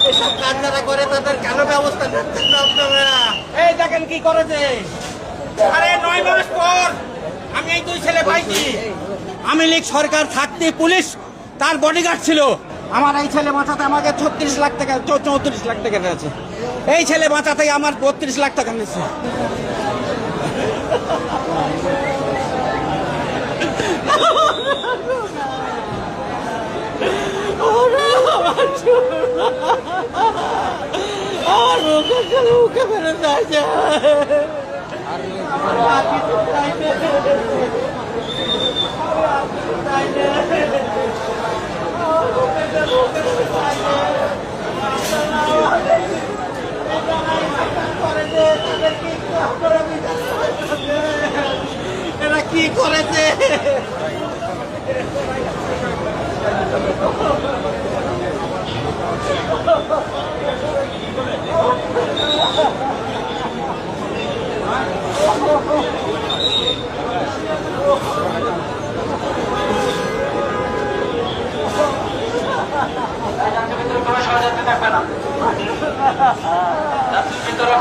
এসব কাজ যারা করে তাদের কেন ব্যবস্থা নিচ্ছেন না আপনারা? এই দেখেন কি করেছে। আরে 9 মাস পর আমি এই 2 ছেলে পাইছি। আওয়ামী লীগ সরকার থাকতে পুলিশ তার বডিগার্ড ছিল। আমার এই ছেলে বাঁচাতে আমাকে 36 লাখ টাকা 34 লাখ টাকা দিয়েছে। এই ছেলে বাঁচাতে আমার 32 লাখ টাকা নিচ্ছে। আমার মুখে ফেলে যাচ্ছে। এরা কি করেছে? ভিতরে